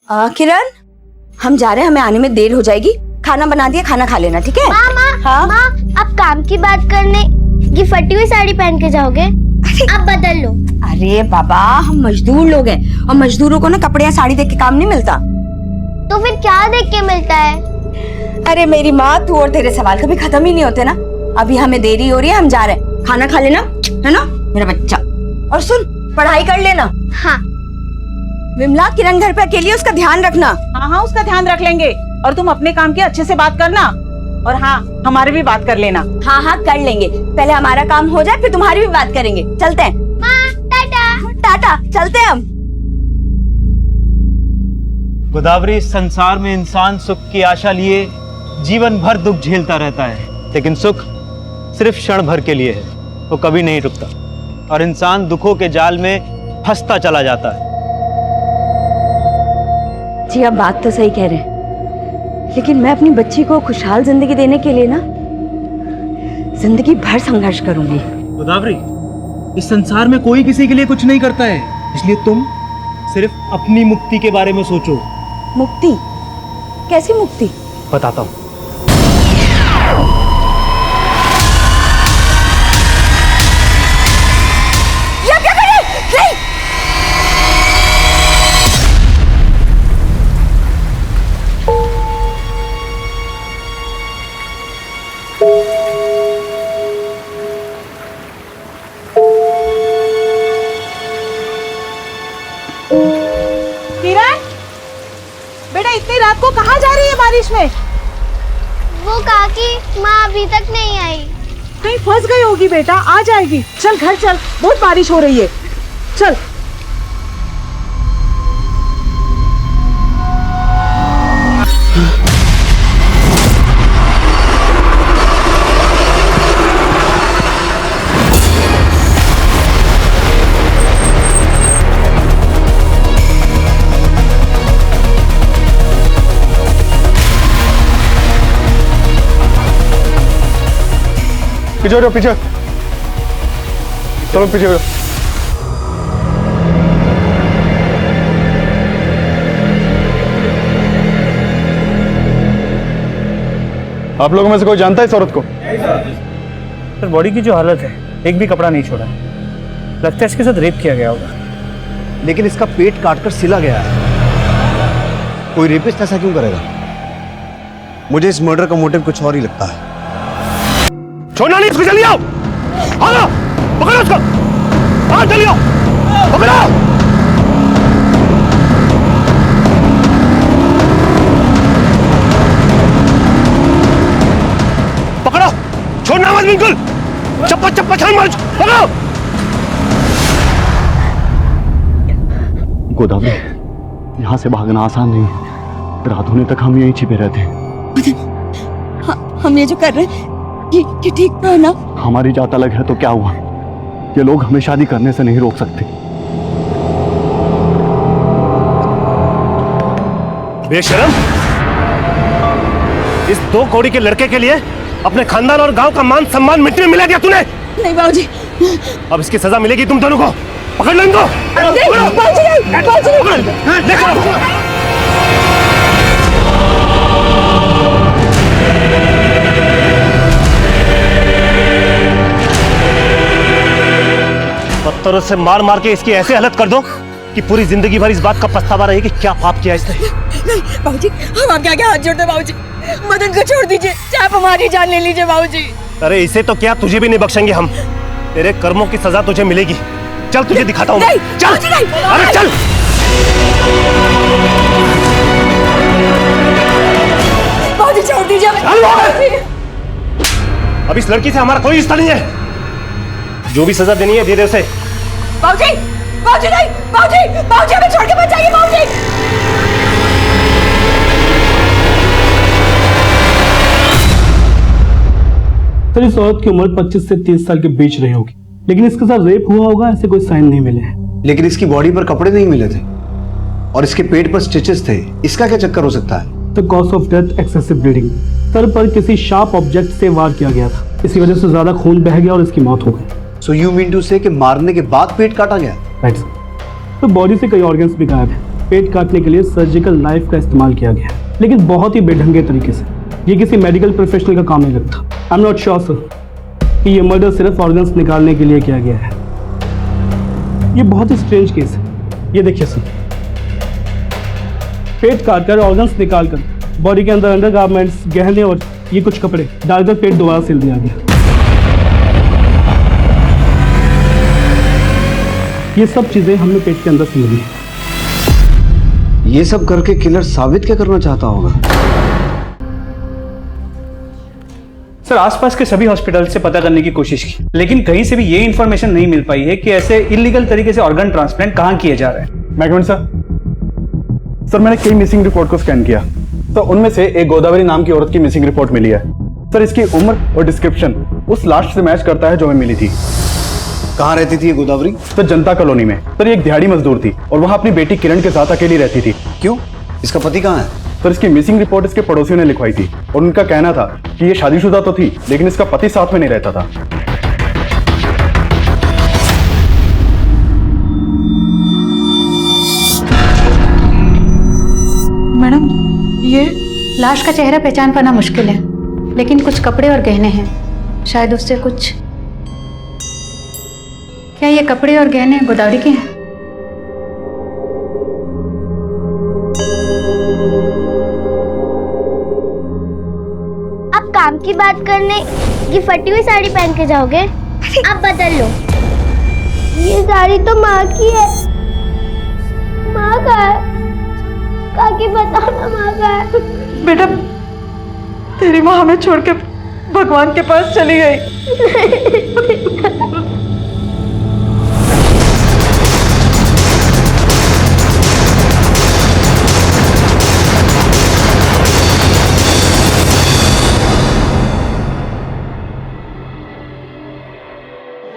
किरण, हम जा रहे हैं, हमें आने में देर हो जाएगी। खाना बना दिया, खाना खा लेना, ठीक है? माँ, आप काम की बात करने ये फटी हुई साड़ी पहन के जाओगे? आप बदल लो। अरे बाबा, हम मजदूर लोग हैं और मजदूरों को ना कपड़े या साड़ी देख के काम नहीं मिलता। तो फिर क्या देख के मिलता है? अरे मेरी माँ, तू और तेरे सवाल कभी खत्म ही नहीं होते ना। अभी हमें देरी हो रही है, हम जा रहे हैं। खाना खा लेना, है ना मेरा बच्चा। और सुन, पढ़ाई कर लेना। हाँ। विमला, किरण घर पे अकेली है, उसका ध्यान रखना। हाँ, उसका ध्यान रख लेंगे। और तुम अपने काम की अच्छे से बात करना, और हाँ, हमारे भी बात कर लेना। हाँ, कर लेंगे। पहले हमारा काम हो जाए, फिर तुम्हारी भी बात करेंगे। चलते हैं। माँ, टाटा। टाटा, चलते हैं हम। गोदावरी, संसार में इंसान सुख की आशा लिए जीवन भर दुख झेलता रहता है, लेकिन सुख सिर्फ क्षण भर के लिए है, वो कभी नहीं रुकता और इंसान दुखों के जाल में फंसता चला जाता है। जी, आप बात तो सही कह रहे हैं, लेकिन मैं अपनी बच्ची को खुशहाल जिंदगी देने के लिए ना जिंदगी भर संघर्ष करूंगी। गोदावरी, इस संसार में कोई किसी के लिए कुछ नहीं करता है, इसलिए तुम सिर्फ अपनी मुक्ति के बारे में सोचो। मुक्ति? कैसी मुक्ति? बताता हूँ। किरण, बेटा इतनी रात को कहाँ जा रही है बारिश में? वो काकी, माँ अभी तक नहीं आई। कहीं फंस गई होगी बेटा, आ जाएगी। चल घर चल, बहुत बारिश हो रही है। चल। पीछे हो जाओ, पीछे चलो, पीछे हो जाओ। आप लोगों में से कोई जानता है इस औरत को? सर, बॉडी की जो हालत है, एक भी कपड़ा नहीं छोड़ा है। लगता है इसके साथ रेप किया गया होगा। लेकिन इसका पेट काटकर सिला गया है। कोई रेपिस्ट ऐसा क्यों करेगा? मुझे इस मर्डर का मोटिव कुछ और ही लगता है। छोड़ना नहीं इसको, जल्दी आओ। आओ, पकड़ो उसको। हाँ, जल्दी आओ, पकड़ो। पकड़ो, छोड़ना मत बिल्कुल। चप्पा चप्पा छान मारो, पकड़ो। गोदावरी, यहाँ से भागना आसान नहीं है। रात होने तक हम यहीं छिपे रहते हैं। हम ये जो कर रहे हैं, ये ठीक तो है ना? हमारी जात अलग है तो क्या हुआ? ये लोग हमें शादी करने से नहीं रोक सकते। बेशरम, इस 2 कौड़ी के लड़के के लिए अपने खानदान और गांव का मान सम्मान मिट्टी में मिला दिया तूने। नहीं बाबूजी, अब इसकी सजा मिलेगी तुम दोनों को। पकड़ लो इनको। पत्थरों से मार मार के इसकी ऐसे हालत कर दो कि पूरी जिंदगी भर इस बात का पछतावा रहे कि क्या पाप किया इसने। नहीं बाबूजी, हम आपके आगे हाथ जोड़ते हैं बाबूजी। मदन को छोड़ दीजिए, चाहे आप हमारी जान ले लीजिए बाबूजी। अरे इसे तो क्या, तुझे भी नहीं बख्शेंगे हम। तेरे कर्मों की सजा तुझे मिलेगी। चल तुझे दिखाता हूँ। चल, अरे चल। बाबूजी छोड़ दीजिए। अब इस लड़की से हमारा कोई रिश्ता नहीं है। जो भी सजा देनी है दे दे उसे। बाबूजी, बाबूजी नहीं, बाबूजी, बाबूजी हमें छोड़ के मत जाइए बाबूजी। सर, इस औरत की उम्र 25 से 30 साल के बीच रही होगी, लेकिन इसके साथ रेप हुआ होगा ऐसे कोई साइन नहीं मिले हैं। लेकिन इसकी बॉडी पर कपड़े नहीं मिले थे और इसके पेट पर स्टिचेस थे। इसका क्या चक्कर हो सकता है? The cause of death excessive bleeding. Sir पर किसी शार्प ऑब्जेक्ट से वार किया गया था, इसी वजह से ज्यादा खून बह गया और इसकी मौत हो गई। So you mean to say कि मारने के बाद पेट काटा गया? Right sir. तो बॉडी से कई ऑर्गन्स भी गायब हैं। पेट काटने के लिए सर्जिकल नाइफ का इस्तेमाल किया गया, लेकिन बहुत ही बेढंगे तरीके से। ये किसी मेडिकल प्रोफेशनल का काम नहीं लगता। I am not sure sir कि ये मर्डर सिर्फ ऑर्गन्स निकालने के लिए किया गया है। ये बहुत ही स्ट्रेंज केस है। ये देखिए सर, पेट काटकर ऑर्गन्स निकालकर बॉडी के अंदर अंडरगारमेंट्स, गहने और ये कुछ कपड़े डालकर पेट दोबारा सिल दिया गया। ये सब चीजें हमने पेट के अंदर सिल दी। ये सब करके किलर साबित क्या करना चाहता होगा? सर आसपास के सभी हॉस्पिटल से पता करने की कोशिश की, लेकिन कहीं से भी ये इन्फॉर्मेशन नहीं मिल पाई है कि ऐसे इलीगल तरीके से ऑर्गन ट्रांसप्लांट कहाँ किए जा रहे हैं। मैकमैन सर, मैंने कई मिसिंग रिपोर्ट को स्कैन किया तो उनमें से एक गोदावरी नाम की औरत की मिसिंग रिपोर्ट मिली है। सर इसकी उम्र और डिस्क्रिप्शन उस लास्ट से मैच करता है जो हमें मिली थी। कहाँ रहती थी ये गोदावरी? सर जनता कॉलोनी में। सर ये एक दिहाड़ी मजदूर थी और वहाँ अपनी बेटी किरण के साथ अकेली रहती थी। क्यों? इसका पति कहाँ है? सर इसकी मिसिंग रिपोर्ट इसके पड़ोसियों ने लिखवाई थी और उनका कहना था कि ये शादीशुदा तो थी लेकिन इसका पति साथ में नहीं रहता था। मैडम, ये लाश का चेहरा पहचान पाना मुश्किल है, लेकिन कुछ कपड़े और गहने हैं, शायद उससे कुछ। क्या ये कपड़े और गहने गोदावरी के हैं? आप काम की बात करने ये फटी हुई साड़ी पहन के जाओगे? आप बदल लो। ये साड़ी तो माँ की है। माँ का है। काकी बताओ ना, माँ का है। बेटा, तेरी माँ हमें छोड़ के भगवान के पास चली गई।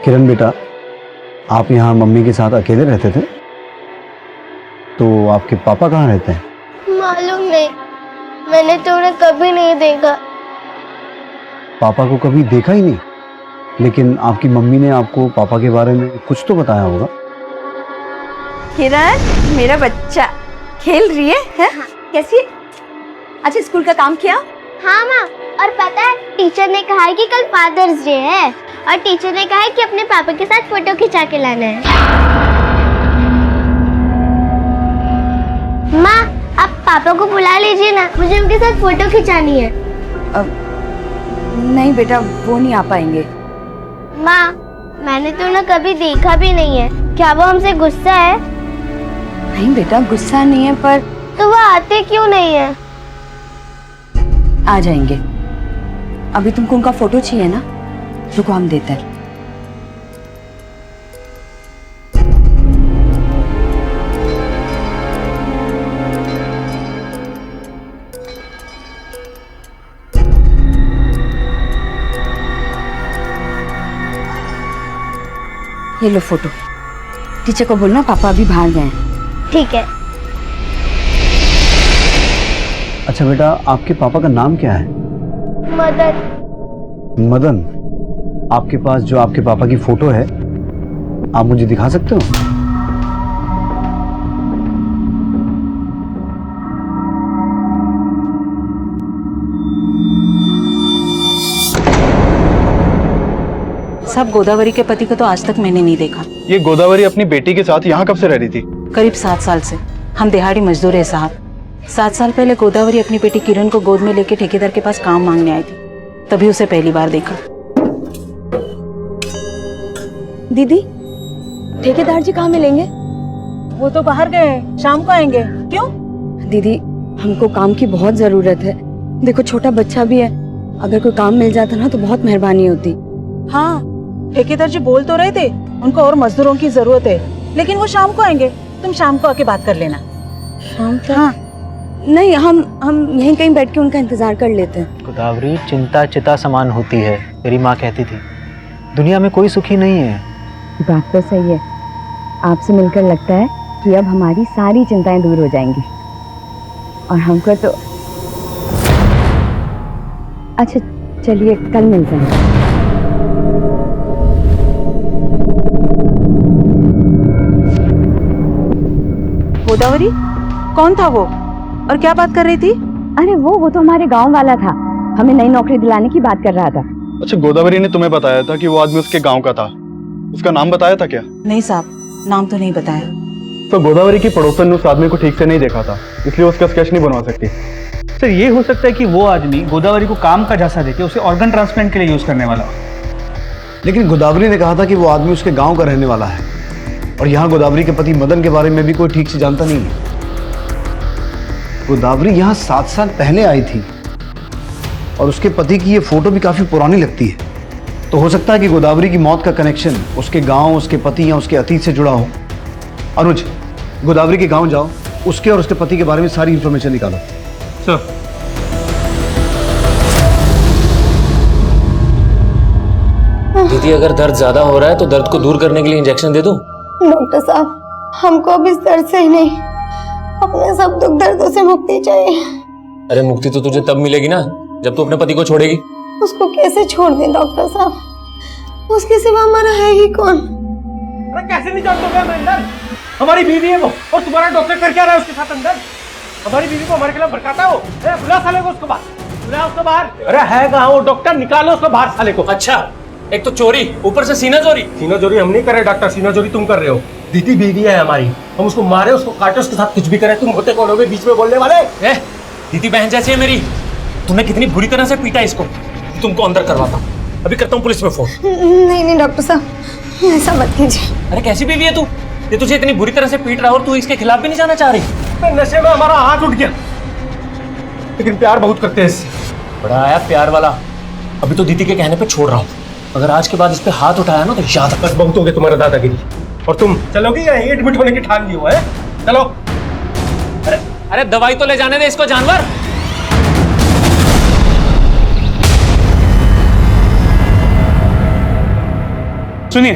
किरण बेटा, आप यहाँ मम्मी के साथ अकेले रहते थे, तो आपके पापा कहाँ रहते हैं? मालूम नहीं, मैंने तो उन्हें कभी नहीं देखा। पापा को कभी देखा ही नहीं? लेकिन आपकी मम्मी ने आपको पापा के बारे में कुछ तो बताया होगा। किरण, मेरा बच्चा खेल रही है? कैसी है? अच्छा, स्कूल का काम किया? हाँ माँ, और पता है टीचर ने कहा है कि कल फादर्स डे है और टीचर ने कहा है कि अपने पापा के साथ फोटो खिंचा के लाना है। माँ, आप पापा को बुला लीजिए ना, मुझे उनके साथ फोटो खिंचानी है। नहीं बेटा, वो नहीं आ पाएंगे। माँ, मैंने तो उन्हें कभी देखा भी नहीं है, क्या वो हमसे गुस्सा है? नहीं बेटा, गुस्सा नहीं है, पर तो वो आते क्यों नहीं है? आ जाएंगे। अभी तुमको उनका फोटो चाहिए ना? रुको, हम देते हैं। ये लो फोटो। टीचर को बोलना पापा अभी बाहर गए हैं। ठीक है। अच्छा बेटा, आपके पापा का नाम क्या है? मदन। मदन। आपके पास जो आपके पापा की फोटो है, आप मुझे दिखा सकते हो? सब गोदावरी के पति को तो आज तक मैंने नहीं देखा। ये गोदावरी अपनी बेटी के साथ यहाँ कब से रह रही थी? करीब 7 साल से। हम दिहाड़ी मजदूर है साहब। 7 साल पहले गोदावरी अपनी बेटी किरण को गोद में लेके ठेकेदार के पास काम मांगने आई थी, तभी उसे पहली बार देखा। दीदी, ठेकेदार जी कहाँ मिलेंगे? वो तो बाहर गए, शाम को आएंगे। क्यों? दीदी, हमको काम की बहुत जरूरत है। देखो, छोटा बच्चा भी है, अगर कोई काम मिल जाता ना तो बहुत मेहरबानी होती। हाँ, ठेकेदार जी बोल तो रहे थे उनको और मजदूरों की जरूरत है, लेकिन वो शाम को आएंगे। तुम शाम को आके बात कर लेना। शाम तक? हाँ। नहीं, हम यहीं कहीं बैठ के उनका इंतजार कर लेते हैं। गोदावरी, चिंता चिता समान होती है, मेरी माँ कहती थी। दुनिया में कोई सुखी नहीं है। बात तो सही है। आपसे मिलकर लगता है कि अब हमारी सारी चिंताएं दूर हो जाएंगी, और हमको तो। अच्छा चलिए, कल मिलते हैं। गोदावरी, कौन था वो और क्या बात कर रही थी? अरे वो तो हमारे गांव वाला था, हमें नई नौकरी दिलाने की बात कर रहा था। अच्छा, गोदावरी ने तुम्हें बताया था कि वो आदमी उसके गांव का था, उसका नाम बताया था क्या? नहीं साहब, नाम तो नहीं बताया। तो गोदावरी की पड़ोसन ने उस आदमी को ठीक से नहीं देखा था, इसलिए उसका स्केच नहीं बनवा सकती। सर ये हो सकता है कि वो आदमी गोदावरी को काम का झांसा देके उसे ऑर्गन ट्रांसप्लांट के लिए यूज करने वाला हो। लेकिन गोदावरी ने कहा था कि वो आदमी उसके गांव का रहने वाला है, और यहाँ गोदावरी के पति मदन के बारे में भी कोई ठीक से जानता नहीं है। गोदावरी यहाँ 7 साल पहले आई थी और उसके पति की ये फोटो भी काफी पुरानी लगती है। तो हो सकता है कि गोदावरी की मौत का कनेक्शन उसके गांव, उसके पति या उसके अतीत से जुड़ा हो। अनुज, गोदावरी के गांव जाओ, उसके और उसके पति के बारे में सारी इंफॉर्मेशन निकालो। सर दीदी, अगर दर्द ज्यादा हो रहा है तो दर्द को दूर करने के लिए इंजेक्शन दे दूं? डॉक्टर साहब, हमको अब इस दर्द से ही नहीं, अपने सब दुख दर्दों से मुक्ति चाहिए। अरे मुक्ति तो तुझे तब मिलेगी ना जब तू अपने पति को छोड़ेगी। उसको कैसे छोड़ दें डॉक्टर साहब, उसके सिवा हमारा है ही कौन? अरे कैसे नहीं जानते हो अंदर? हमारी बीवी है वो, और तुम्हारा डॉक्टर कर क्या रहा है उसके साथ अंदर? हमारी बीवी को हमारे खिलाफ भड़काता हो। बुला साले को उसको बाहर, बुला उसको बाहर। अरे है कहाँ वो डॉक्टर? निकालो उसको बाहर साले को। अच्छा, एक तो चोरी, ऊपर से सीना चोरी। सीना चोरी हम नहीं कर रहे डॉक्टर, सीना चोरी तुम कर रहे हो। दीदी बीवी है हमारी, हम उसको मारे, उसको काटे, उसके साथ कुछ भी करें। तुम होते कौन हो बीच में बोलने वाले? दीदी बहन जैसी है मेरी। तूने कितनी बुरी तरह से पीटा इसको, तुमको अंदर करवाता हूँ। अभी करता हूँ पुलिस में फोन। नहीं डॉक्टर साहब, ऐसा मत कीजिए। अरे कैसी बीवी है तू? ये तुझे इतनी बुरी तरह से पीट रहा और तू इसके खिलाफ भी नहीं जाना चाह रही? नशे में हमारा हाथ उठ गया, लेकिन प्यार बहुत करते हैं इससे। बड़ा आया प्यार वाला। अभी तो दीदी के कहने पे छोड़ रहा हूँ, अगर आज के बाद इस पे हाथ उठाया ना तो याद बस बहुत हो गया तुम्हारा दादागिरी। और तुम चलोगी या एडमिट होने की ठान ली हो? है चलो। अरे दवाई तो ले जाने दे इसको जानवर। सुनिए,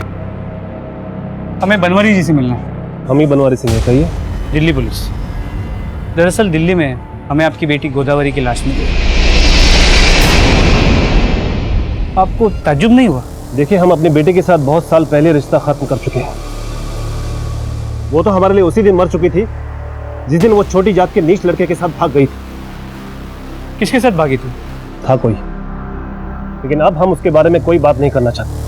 हमें बनवारी जी से मिलना है। हम ही बनवारी सिंह है, कहिए। दिल्ली पुलिस। दरअसल दिल्ली में हमें आपकी बेटी गोदावरी की लाश मिली। आपको ताज्जुब नहीं हुआ? देखिए, हम अपने बेटे के साथ बहुत साल पहले रिश्ता खत्म कर चुके हैं। वो तो हमारे लिए उसी दिन मर चुकी थी जिस दिन वो छोटी जात के नीच लड़के के साथ भाग गई थी। किसके साथ भागी थी? था कोई, लेकिन अब हम उसके बारे में कोई बात नहीं करना चाहते।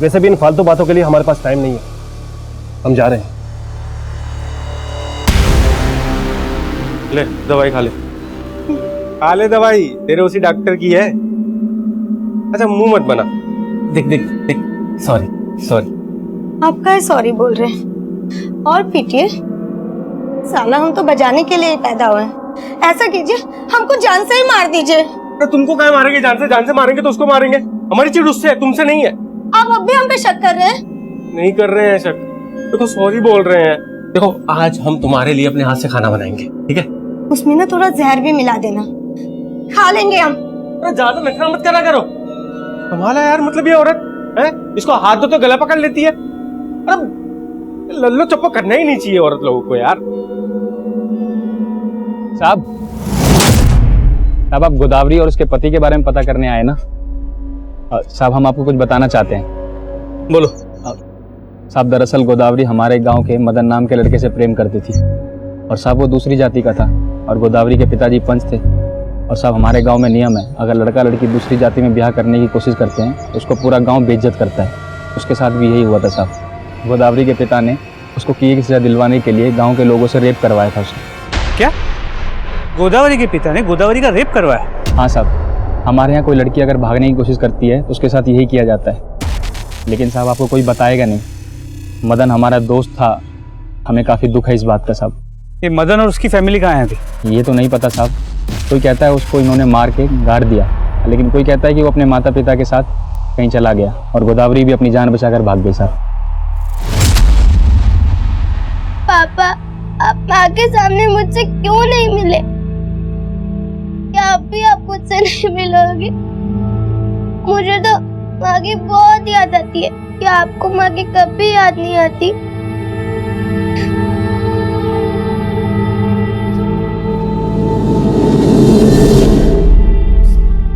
वैसे भी इन फालतू बातों के लिए हमारे पास टाइम नहीं है, हम जा रहे हैं। ले दवाई खा ले। खा ले दवाई, तेरे उसी डॉक्टर की है। अच्छा मुंह मत बना। देख देख देख, सॉरी सॉरी। आप क्या सॉरी बोल रहे हैं? और पीटिए साला, हम तो बजाने के लिए ही पैदा हुए हैं। ऐसा कीजिए, हमको जान से ही मार दीजिए। तो तुमको क्या मारेंगे? जान से मारेंगे तो उसको मारेंगे। हमारी चिढ़ उससे है, तुमसे नहीं है। आप अब भी हम पे शक कर रहे हैं? नहीं कर रहे हैं शक, देखो सॉरी बोल रहे हैं। देखो आज हम तुम्हारे लिए अपने हाथ से खाना बनाएंगे, ठीक है? उसमें ना थोड़ा जहर भी मिला देना, खा लेंगे हम। ज्यादा नखरा मत करा करो। कमाल है यार, मतलब ये औरत है, इसको हाथ दो तो गला पकड़ लेती है। अरे लल्लो चप्पो करना ही नहीं चाहिए औरत लोगों को यार। साहब आप गोदावरी और उसके पति के बारे में पता करने आए ना? साहब हम आपको कुछ बताना चाहते हैं। बोलो। साहब दरअसल गोदावरी हमारे गांव के मदन नाम के लड़के से प्रेम करती थी, और साहब वो दूसरी जाति का था, और गोदावरी के पिताजी पंच थे। और साहब हमारे गांव में नियम है, अगर लड़का लड़की दूसरी जाति में ब्याह करने की कोशिश करते हैं तो उसको पूरा गांव बेइज्जत करता है। उसके साथ भी यही हुआ था साहब। गोदावरी के पिता ने उसको किए की सजा दिलवाने के लिए गाँव के लोगों से रेप करवाया था उसने। क्या? गोदावरी के पिता ने गोदावरी का रेप करवाया? हाँ साहब, हमारे यहाँ कोई लड़की अगर भागने की कोशिश करती है तो उसके साथ यही किया जाता है। लेकिन साहब आपको कोई बताएगा नहीं, मदन हमारा दोस्त था, हमें काफ़ी दुख है इस बात का साहब। ये मदन और उसकी फैमिली कहाँ है अभी? ये तो नहीं पता साहब। कोई कहता है उसको इन्होंने मार के गाड़ दिया, लेकिन कोई कहता है कि वो अपने माता पिता के साथ कहीं चला गया, और गोदावरी भी अपनी जान बचाकर भाग गई साहब। पापा, आप माँ के सामने मुझसे क्यों नहीं मिले? क्या अब भी आप मुझसे नहीं मिलोगे? मुझे तो माँ की बहुत याद आती है। क्या आपको माँ की कभी याद नहीं आती?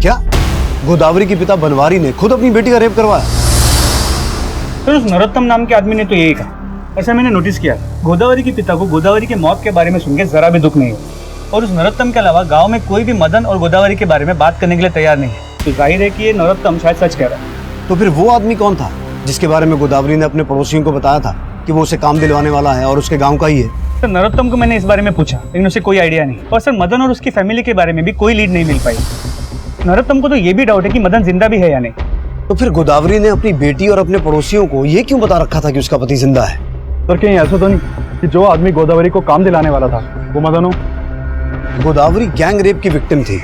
क्या गोदावरी के पिता बनवारी ने खुद अपनी बेटी का रेप करवाया? फिर उस नरोत्तम नाम के आदमी ने तो यही कहा। और सर मैंने नोटिस किया गोदावरी के पिता को गोदावरी के मौत के बारे में सुन के जरा भी दुख नहीं हुआ और उस नरोत्तम के अलावा गांव में कोई भी मदन और गोदावरी के बारे में बात करने के लिए तैयार नहीं है। तो जाहिर है कि ये नरोत्तम शायद सच कह रहा है। तो फिर वो आदमी कौन था जिसके बारे में गोदावरी ने अपने पड़ोसियों को बताया था कि वो उसे काम दिलवाने वाला है और उसके गाँव का ही है? सर नरोत्तम को मैंने इस बारे में पूछा लेकिन उसे कोई आइडिया नहीं। और सर मदन और उसकी फैमिली के बारे में भी कोई लीड नहीं मिल पाई। नरोत्तम को तो ये भी डाउट है कि मदन जिंदा भी है या नहीं। तो फिर गोदावरी ने अपनी बेटी और अपने पड़ोसियों को ये क्यों बता रखा था कि उसका पति जिंदा है? सर कहीं ऐसा तो नहीं कि जो आदमी गोदावरी को काम दिलाने वाला था वो मदन हो? गोदावरी गैंग रेप की विक्टिम थी।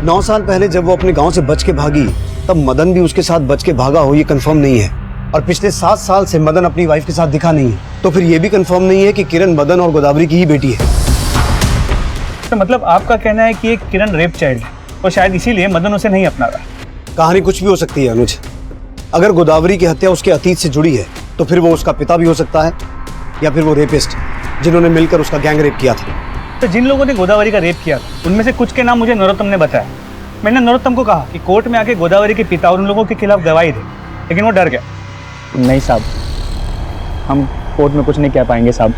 9 साल पहले जब वो अपने गांव से बच के भागी तब मदन भी उसके साथ बच के भागा हो ये कंफर्म नहीं है। और पिछले 7 साल से मदन अपनी वाइफ के साथ दिखा नहीं है। तो फिर ये भी कंफर्म नहीं है कि किरण मदन और गोदावरी की ही बेटी है। तो मतलब आपका कहना है कि ये किरण रेप चाइल्ड है और शायद इसीलिए मदन उसे नहीं अपना रहा। कहानी कुछ भी हो सकती है अनुज। अगर गोदावरी की हत्या उसके अतीत से जुड़ी है तो फिर वो उसका पिता भी हो सकता है या फिर वो रेपिस्ट जिन्होंने मिलकर उसका गैंग रेप किया था। तो जिन लोगों ने गोदावरी का रेप किया उनमें से कुछ के नाम मुझे नरोत्तम ने बताया। मैंने नरोत्तम को कहा कि कोर्ट में आके गोदावरी के पिता और उन लोगों के खिलाफ गवाही दे लेकिन वो डर गया। नहीं साहब, हम कोर्ट में कुछ नहीं कह पाएंगे साहब।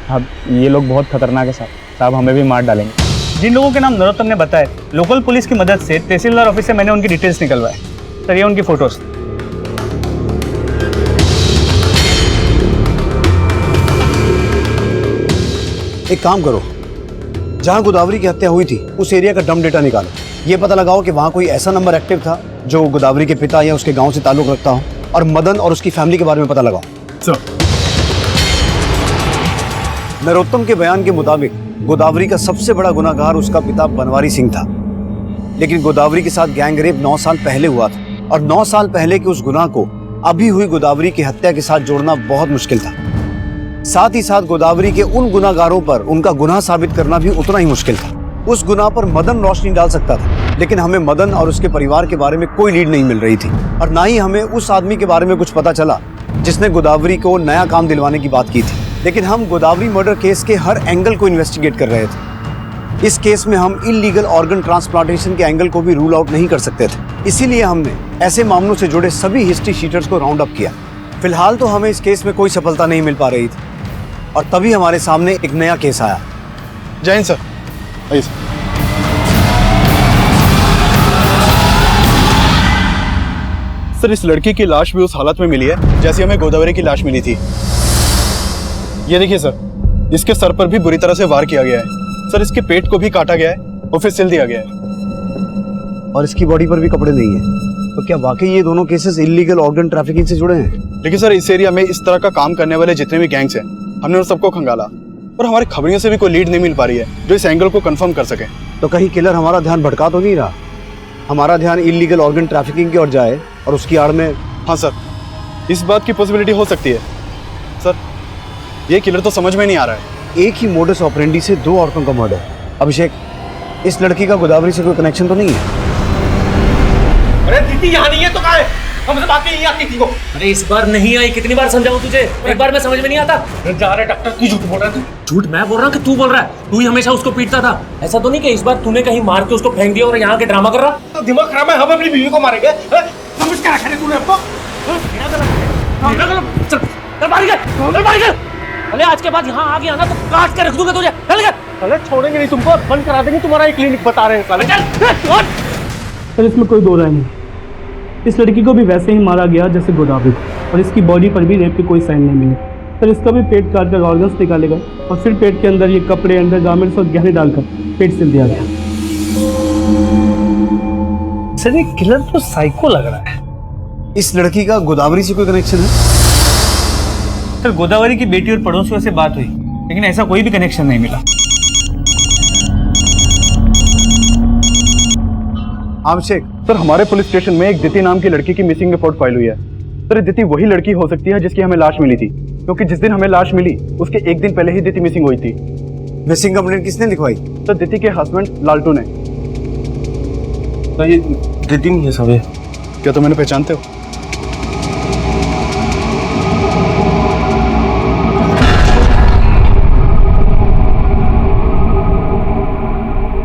अब ये लोग बहुत खतरनाक है साहब, हमें भी मार डालेंगे। जिन लोगों के नाम नरोत्तम ने बताए लोकल पुलिस की मदद से तहसीलदार ऑफिस से मैंने उनकी डिटेल्स निकलवाए। सर ये उनकी फोटोज। एक काम करो, जहां गोदावरी की हत्या हुई थी उस एरिया का डम डेटा निकालो। ये पता लगाओ कि वहां कोई ऐसा नंबर एक्टिव था जो गोदावरी के पिता या उसके गांव से ताल्लुक रखता हो और मदन और उसकी फैमिली के बारे में पता लगाओ। सर नरोत्तम के बयान के मुताबिक गोदावरी का सबसे बड़ा गुनाहगार उसका पिता बनवारी सिंह था। लेकिन गोदावरी के साथ गैंग रेप 9 साल पहले हुआ था और 9 साल पहले के उस गुनाह को अभी हुई गोदावरी की हत्या के साथ जोड़ना बहुत मुश्किल था। साथ ही साथ गोदावरी के उन गुनाहगारों पर उनका गुनाह साबित करना भी उतना ही मुश्किल था। उस गुनाह पर मदन रोशनी डाल सकता था लेकिन हमें मदन और उसके परिवार के बारे में कोई लीड नहीं मिल रही थी और ना ही हमें उस आदमी के बारे में कुछ पता चला जिसने गोदावरी को नया काम दिलवाने की बात की थी। लेकिन हम गोदावरी मर्डर केस के हर एंगल को इन्वेस्टिगेट कर रहे थे। इस केस में हम इलीगल ऑर्गन ट्रांसप्लांटेशन के एंगल को भी रूल आउट नहीं कर सकते थे। इसीलिए हमने ऐसे मामलों से जुड़े सभी हिस्ट्री शीटर्स को राउंड अप किया। फिलहाल तो हमें इस केस में कोई सफलता नहीं मिल पा रही थी और तभी हमारे सामने एक नया केस आया। जय हिंद सर। आइए सर। सर इस लड़की की लाश भी उस हालत में मिली है जैसी हमें गोदावरी की लाश मिली थी। ये देखिए सर, इसके सर पर भी बुरी तरह से वार किया गया है। सर इसके पेट को भी काटा गया है और फिर सिल दिया गया है और इसकी बॉडी पर भी कपड़े नहीं है। तो क्या वाकई ये दोनों केसेस इलीगल ऑर्गन ट्रैफिकिंग से जुड़े हैं? देखिए सर, इस एरिया में इस तरह का काम करने वाले जितने भी गैंग्स हैं हमने उन सबको खंगाला और हमारी खबरियों से भी कोई लीड नहीं मिल पा रही है जो इस एंगल को कंफर्म कर सके। तो कहीं किलर हमारा ध्यान भटका तो नहीं रहा? हमारा ध्यान इलीगल ऑर्गन ट्रैफिकिंग की ओर जाए और उसकी आड़ में। हाँ सर, इस बात की पॉसिबिलिटी हो सकती है। सर ये किलर तो समझ में नहीं आ रहा है। एक ही मोडस ऑपरेंडी से 2 औरतों का मर्डर। अभिषेक, इस लड़की का गोदावरी से कोई कनेक्शन तो नहीं है? अरे दीदी यहाँ नहीं है तो कहाँ है? हमसे बात नहीं आती थी वो। अरे इस बार नहीं आई, कितनी बार समझाऊं तुझे, एक बार में समझ में नहीं आता। जा रहे डॉक्टर, तू झूठ बोल रहा है। झूठ मैं बोल रहा हूँ कि तू बोल रहा है? तू ही हमेशा उसको पीटता था। ऐसा तो नहीं कि इस बार तूने कहीं मार के उसको फेंक दिया और यहाँ के ड्रामा कर रहा? तो दिमाग खराब है, हम अपनी बीवी को मारेंगे? समझ क्या रखा है तूने हमको? अरे आज के बाद यहाँ आ गया ना तो काट के रख दूंगा तुझे। चल गया। अरे छोड़ेंगे नहीं तुमको, बंद करा देंगे तुम्हारा एक क्लिनिक, बता रहे हैं साले। सर इसमें कोई दो राय नहीं। इस लड़की को भी वैसे ही मारा गया जैसे गोदावरी को और इसकी बॉडी पर भी रेप के कोई साइन नहीं मिले। सर इसका भी पेट काट कर ऑर्गन्स निकाले गए और फिर पेट के अंदर ये कपड़े, अंडरगारमेंट्स और गहने डालकर पेट सिल दिया गया। सर ये किलर तो साइको लग रहा है। इस लड़की का गोदावरी से कोई कनेक्शन है? सर गोदावरी की बेटी और पड़ोसियों से बात हुई लेकिन ऐसा कोई भी कनेक्शन नहीं मिला। अभिषेक सर, हमारे पुलिस स्टेशन में एक दिति नाम की लड़की की मिसिंग रिपोर्ट फाइल हुई है। सर दिति वही लड़की हो सकती है जिसकी हमें लाश मिली थी, क्योंकि जिस दिन हमें लाश मिली उसके एक दिन पहले ही दिति मिसिंग हुई थी। मिसिंग कंप्लेंट किसने लिखवाई? सर दिति के हस्बैंड लालटू ने। तो ये दिति नहीं है सब? क्या तुम मैंने पहचानते हो?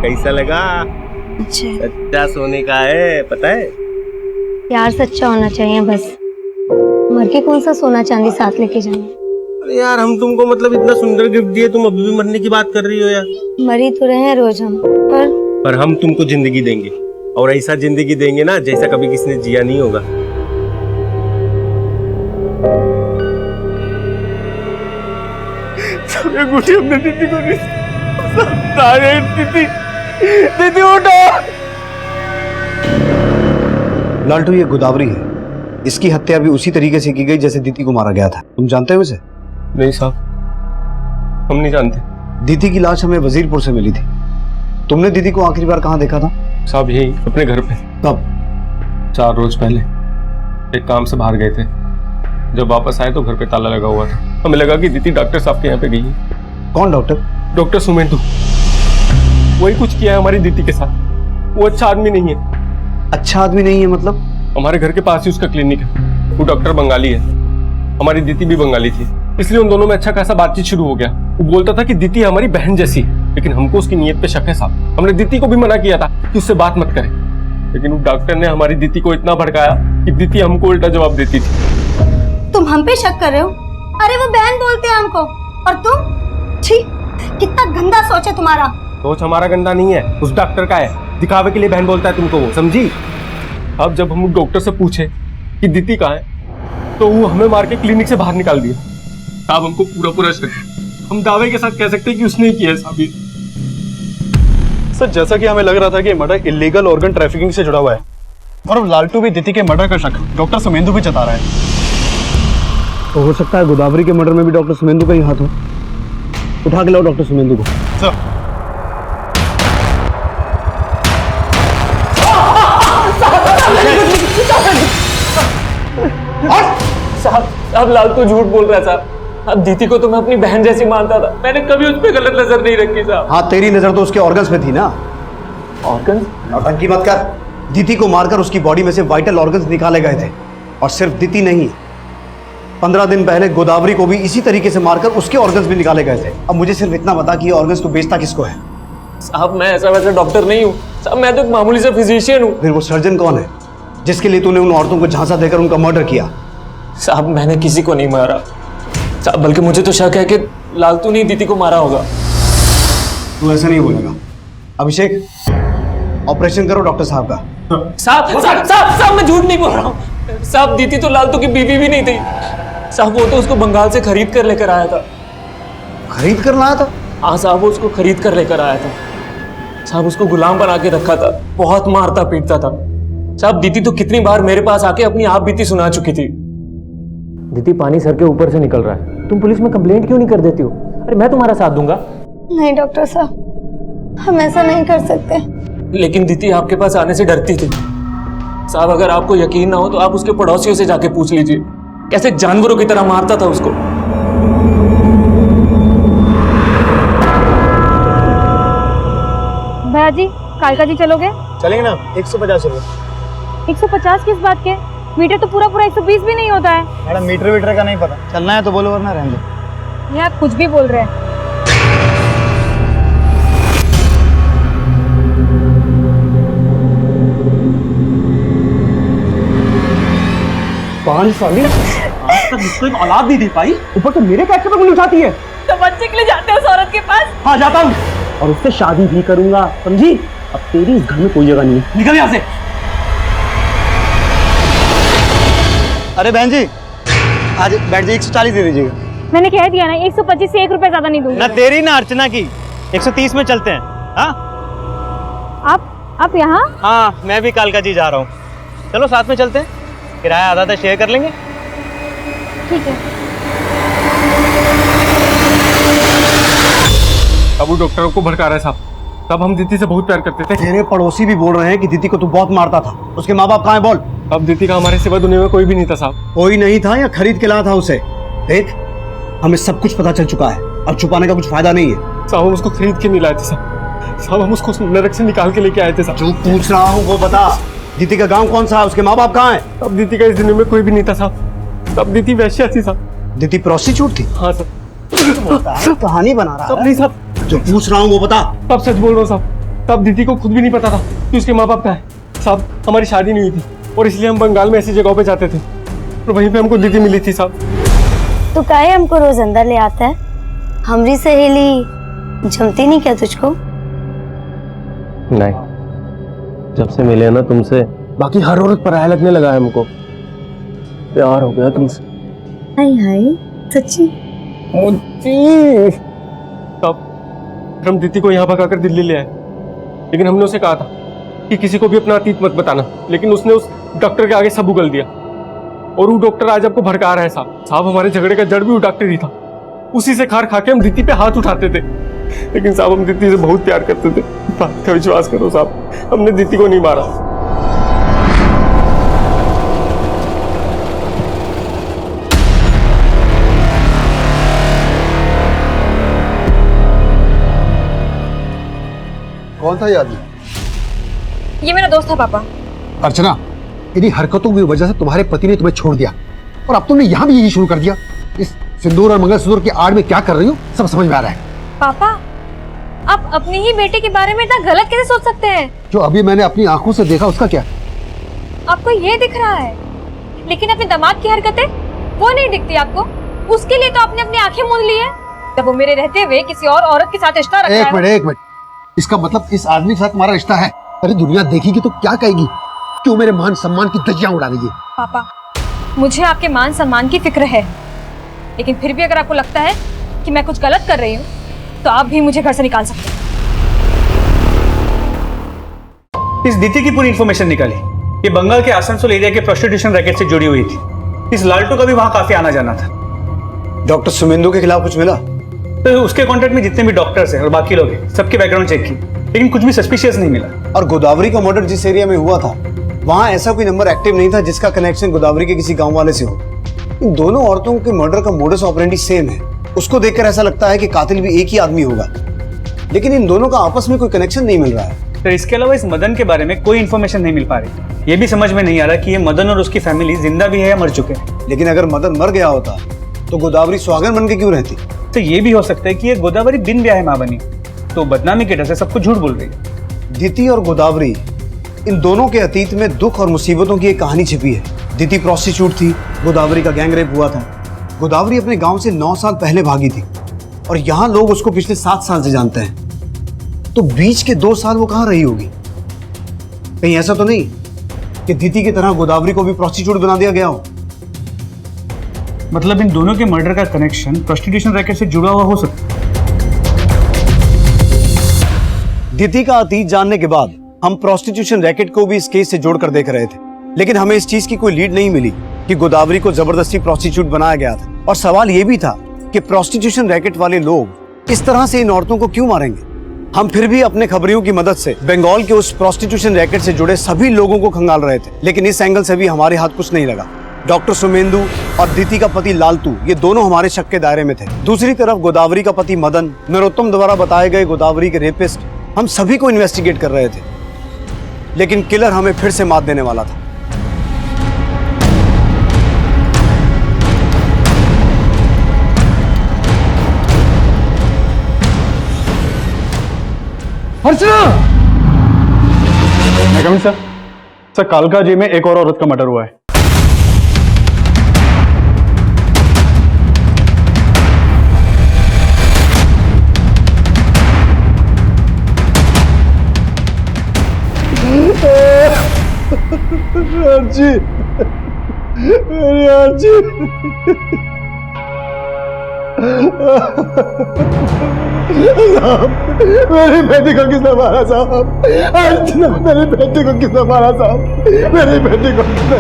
कैसा लगा? सच्चा सोने का है, पता है? प्यार सच्चा होना चाहिए बस, मर के कौन सा सोना चांदी साथ लेके जाएंगे। अरे यार हम तुमको मतलब इतना सुंदर गिफ्ट दिए, तुम अभी भी मरने की बात कर रही हो यार। मरी तो रहे हैं रोज हम, पर हम तुमको जिंदगी देंगे, और ऐसा जिंदगी देंगे ना जैसा कभी किसी ने जिया नहीं होगा। गुटी हमने दीदी को दीदी दीदी उठो। लालटू, ये गोदावरी है, इसकी हत्या भी उसी तरीके से की गई जैसे दीदी को मारा गया था। तुम जानते हो इसे? नहीं साहब, हम नहीं जानते। दीदी की लाश हमें वजीरपुर से मिली थी। तुमने दीदी को आखिरी बार कहाँ देखा था? साहब यही अपने घर पे। कब? 4 रोज पहले। एक काम से बाहर गए थे, जब वापस आए तो घर पे ताला लगा हुआ था। हमें लगा कि दीदी डॉक्टर साहब के यहाँ पे गई है। कौन डॉक्टर? डॉक्टर सुमेंदु। वही कुछ किया है हमारी दीदी के साथ। वो अच्छा आदमी नहीं है। अच्छा आदमी नहीं है मतलब? हमारे घर के पास ही उसका क्लिनिक है। वो डॉक्टर बंगाली है, हमारी दीदी भी बंगाली थी, इसलिए उन दोनों में अच्छा खासा बातचीत शुरू हो गया। वो बोलता था कि दीदी हमारी बहन जैसी है, लेकिन हमको उसकी नीयत पे शक है साहब। हमने दीदी को भी मना किया था कि उससे बात मत करें, लेकिन वो डॉक्टर ने हमारी दीदी को इतना भड़काया कि दीदी हमको उल्टा जवाब देती थी। तुम हम पे शक कर रहे हो? अरे वो बहन बोलते हैं हमको, और तुम? छी, कितना गंदा सोच है तुम्हारा। सोच हमारा गंदा नहीं है, उस डॉक्टर का है। दिखावे के लिए बहन बोलता है तुमको वो, समझी? अब जब हम डॉक्टर से पूछे कि दीदी कहाँ है, तो वो हमें मार के क्लिनिक से बाहर निकाल दिया। साहब हमको पूरा शक है, हम दावे के साथ कह सकते हैं कि उसने ही किया है साहब। सर जैसा कि हमें लग रहा था कि मर्डर इलीगल ऑर्गन ट्रैफिकिंग से जुड़ा हुआ है, और अब लालटू भी दीदी के मर्डर का शक डॉक्टर सुमेंदु भी जता रहा है। तो हो सकता है गोदावरी के मर्डर में भी डॉक्टर सुमेंदु का ही हाथ हो। उठा के लाओ डॉक्टर सुमेंदु को। सर साहब लालटू झूठ बोल रहा है साहब। अब दीदी को तो मैं अपनी बहन जैसी मानता था, मैंने कभी उस पर गलत नजर नहीं रखी साहब। हाँ, तेरी नजर तो उसके ऑर्गन्स पे थी ना। ऑर्गन्स? नौटंकी मत कर। दीदी को मारकर उसकी बॉडी में से वाइटल ऑर्गन्स निकाले गए थे, और सिर्फ दीदी नहीं, 15 दिन पहले गोदावरी को भी इसी तरीके से मारकर उसके ऑर्गन्स भी निकाले गए थे। अब मुझे सिर्फ इतना बता कि ये ऑर्गन्स तो बेचता किसको है? साहब मैं ऐसा वैसा डॉक्टर नहीं हूँ साहब, मैं तो एक मामूली सा फिजिशियन हूँ। फिर वो सर्जन कौन है जिसके लिए तूने उन औरतों को झांसा देकर उनका मर्डर किया? साहब मैंने किसी को नहीं मारा साहब, बल्कि मुझे तो शक है कि लालटू ने दीदी को मारा होगा। तू ऐसा नहीं बोलेगा। अभिषेक, ऑपरेशन करो डॉक्टर साहब का। साहब मैं झूठ नहीं बोल रहा हूँ साहब। दीदी तो लालटू की बीवी भी नहीं थी साहब, वो तो उसको बंगाल से खरीद कर लेकर आया था। खरीद कर लाया था? हाँ साहब, वो उसको खरीद कर लेकर आया था साहब। उसको गुलाम बना के रखा था, बहुत मारता पीटता था साहब। दीदी तो कितनी बार मेरे पास आके अपनी आप बीती सुना चुकी थी। दीदी पानी सर के ऊपर से निकल रहा है, तुम पुलिस में कंप्लेंट क्यों नहीं कर देती हो? अरे मैं तुम्हारा साथ दूंगा। नहीं डॉक्टर साहब, हम ऐसा नहीं कर सकते। लेकिन दीदी आपके पास आने से डरती थी साहब। अगर आपको यकीन ना हो तो आप उसके पड़ोसियों से जाके पूछ लीजिए, कैसे जानवरों की तरह मारता था उसको। भैया जी, कालका जी चलोगे? चलेंगे ना, 150 रुपये। 150 किस बात के? मीटर तो पूरा 120 भी नहीं होता है। मैडम मीटर का नहीं पता, चलना है तो बोलो वरना रहने दो। ये आप कुछ भी बोल रहे हैं। पांच साली आज तक मुझको एक औलाद नहीं दे पाई, ऊपर से मेरे कैसे पर उठाती है। तो बच्चे के लिए जाते हो उस औरत के पास? हाँ जाता हूँ, और उससे शादी भी करूंगा, समझी? अब तेरी इस घर में कोई जगह नहीं है, निकल यहाँ से। अरे बहन जी, आज बैठ जाइए, 140 दे दीजिएगा। मैंने कह दिया ना, 125 से 1 रुपए ज्यादा नहीं दूंगी। ना तेरी ना अर्चना की, 130 में चलते हैं। हाँ आप यहाँ? हाँ, मैं भी कालका जी जा रहा हूँ। चलो साथ में चलते हैं, किराया आधा शेयर कर लेंगे। ठीक है। अब वो डॉक्टरों को भड़का रहा है साहब। तब हम दीदी से बहुत प्यार करते थे। तेरे पड़ोसी भी बोल रहे हैं कि दीदी को तू बहुत मारता था। उसके माँ बाप कहाँ हैं बोल? अब दीदी का हमारे सिवा दुनिया में कोई भी नहीं था साहब। कोई नहीं था या खरीद के लाया था उसे? देख, हमें सब कुछ पता चल चुका है, अब छुपाने का कुछ फायदा नहीं है। साहब हम उसको खरीद के नहीं लाए थे साहब, हम उसको नरक से निकाल के लेके आए थे साहब। जो पूछ रहा हूँ वो बता, दीदी का गांव कौन सा है? उसके माँ बाप कहाँ हैं? अब दीदी का इस दुनिया में कोई भी नहीं था साहब। तब दीदी वैश्या थी साहब। दीदी प्रोस्टिट्यूट थी? हाँ सर। कहानी बना रहा है। नहीं साहब, जो पूछ रहा हूँ वो बता। तब सच बोल रहा हूँ साहब, तब दीदी को खुद भी नहीं पता था कि उसके माँ बाप कहाँ है साहब। हमारी शादी नहीं हुई थी और इसलिए हम बंगाल में ऐसी जगहों पे जाते थे और वहीं पे हमको दीदी मिली थी साहब। तो काहे हमको रोज अंदर ले आता है? हमारी सहेली जमती नहीं क्या तुझको? नहीं, जब से मिले ना तुमसे बाकी हर औरत पराया लगने लगा है हमको। प्यार हो गया तुमसे। हाय हाय, सच्ची? तब हम दीदी को यहाँ भगाकर दिल्ली ले आए, लेकिन हमने उसे कहा था कि किसी को भी अपना अतीत मत बताना, लेकिन उसने उस डॉक्टर के आगे सब उगल दिया। और वो डॉक्टर आज आपको भड़का रहा है साहब हमारे झगड़े का जड़ भी वो डॉक्टर ही था। उसी से खार खा के हम दीदी पे हाथ उठाते थे, लेकिन साहब हम दीदी से बहुत प्यार करते थे। बात का विश्वास करो साहब, हमने दीदी को नहीं मारा। कौन था ये आदमी? ये मेरा दोस्त था पापा। अर्चना, इन्हीं हरकतों की वजह से तुम्हारे पति ने तुम्हें छोड़ दिया और अब तुमने यहाँ भी यही शुरू कर दिया। इस सिंदूर और मंगलसूत्र की आड़ में क्या कर रही हो सब समझ में आ रहा है। पापा, आप अपनी ही बेटे के बारे में इतना गलत कैसे सोच सकते हैं? जो अभी मैंने अपनी आंखों से देखा उसका क्या? आपको ये दिख रहा है, लेकिन अपने दामाद की हरकतें वो नहीं दिखती आपको। उसके लिए तो आपने अपनी आंखें मूंद ली है जब वो मेरे रहते हुए किसी और औरत के साथ रिश्ता रखा है। एक मिनट, इसका मतलब इस आदमी के साथ तुम्हारा रिश्ता है? अरे दुनिया देखेगी तो क्या कहेगी? क्यों मेरे मान सम्मान की धज्जियां उड़ा रही है? पापा, मुझे आपके मान सम्मान की फिक्र है, लेकिन फिर भी अगर आपको लगता है कि मैं कुछ गलत कर रही हूँ तो आप भी मुझे घर से निकाल सकते हैं। इस दीदी की पूरी इंफॉर्मेशन निकाली। ये बंगाल के आसनसोल एरिया के प्रोस्टिट्यूशन रैकेट से जुड़ी हुई थी। इस लालटू का भी वहां काफी आना जाना था। डॉक्टर सुमेंदु के खिलाफ कुछ मिला? तो उसके कॉन्टेक्ट में जितने भी डॉक्टर्स हैं और बाकी लोग हैं, सबके बैकग्राउंड चेक की, लेकिन कुछ भी सस्पिशियस नहीं मिला। और गोदावरी का मर्डर जिस एरिया में हुआ था वहां ऐसा कोई नंबर एक्टिव नहीं था जिसका कनेक्शन गोदावरी के किसी गांव वाले से हो। इन दोनों औरतों के मर्डर का मोडस ऑपरेंडी सेम है। उसको देखकर ऐसा लगता है कि कातिल भी एक ही आदमी होगा, लेकिन इन दोनों का आपस में कोई कनेक्शन नहीं मिल रहा है। तो इसके अलावा इस मदन के बारे में कोई इन्फॉर्मेशन नहीं मिल पा रही। ये भी समझ में नहीं आ रहा कि ये मदन और उसकी फैमिली जिंदा भी है या मर चुके हैं। लेकिन अगर मदन मर गया होता तो गोदावरी सुहागन बन के क्यों रहती? तो ये भी हो सकता है कि ये गोदावरी बिन ब्याह मां बनी, तो बदनामी के डर से सबको झूठ बोल रही है। दीति और गोदावरी, इन दोनों के अतीत में दुख और मुसीबतों की एक कहानी छिपी है। दीति प्रोस्टिट्यूट थी, गोदावरी का गैंग रेप हुआ था। गोदावरी अपने गांव से 9 साल पहले भागी थी और यहाँ लोग उसको पिछले 7 साल से जानते हैं। तो बीच के 2 साल वो कहाँ रही होगी? कहीं ऐसा तो नहीं कि दीति की तरह गोदावरी को भी प्रोस्टिट्यूट बना दिया गया हो? मतलब इन दोनों के मर्डर का कनेक्शन प्रोस्टिट्यूशन रैकेट से जुड़ा हुआ हो सकता है। दीति का अतीत जानने के बाद हम प्रोस्टिट्यूशन रैकेट को भी इस केस से जोड़कर देख रहे थे, लेकिन हमें इस चीज की कोई लीड नहीं मिली कि गोदावरी को जबरदस्ती प्रोस्टिट्यूट बनाया गया था। और सवाल यह भी था कि प्रोस्टिट्यूशन रैकेट वाले लोग इस तरह से इन औरतों को क्यों मारेंगे? हम फिर भी अपने खबरियों की मदद से बंगाल के उस प्रोस्टिट्यूशन रैकेट से जुड़े सभी लोगों को खंगाल रहे थे, लेकिन इस एंगल से भी हमारे हाथ कुछ नहीं लगा। डॉक्टर सुमेंदु और दीति का पति लालतू, ये दोनों हमारे शक के दायरे में थे। दूसरी तरफ गोदावरी का पति मदन, नरोत्तम द्वारा बताए गए गोदावरी के रेपिस्ट, हम सभी को इन्वेस्टिगेट कर रहे थे, लेकिन किलर हमें फिर से मात देने वाला था। सर कालका जी में एक और औरत का मर्डर हुआ है। अर्जी, मेरी अर्जी, मेरी बेटी को किसने मारा साहब? अर्चना, मेरी बेटी को किसने मारा साहब? मेरी बेटी को किसने?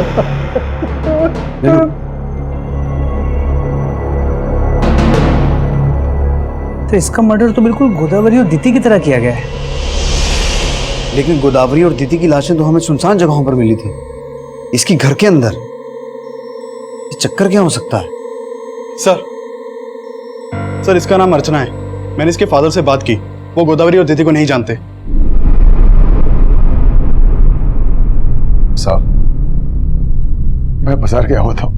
तो इसका मर्डर तो बिल्कुल गोदावरी और दीति की तरह किया गया है। लेकिन गोदावरी और दीति की लाशें तो हमें सुनसान जगहों पर मिली थी, इसकी घर के अंदर ये चक्कर क्या हो सकता है? सर इसका नाम अर्चना है। मैंने इसके फादर से बात की, वो गोदावरी और दीति को नहीं जानते। साहब, मैं बाजार गया हुआ था,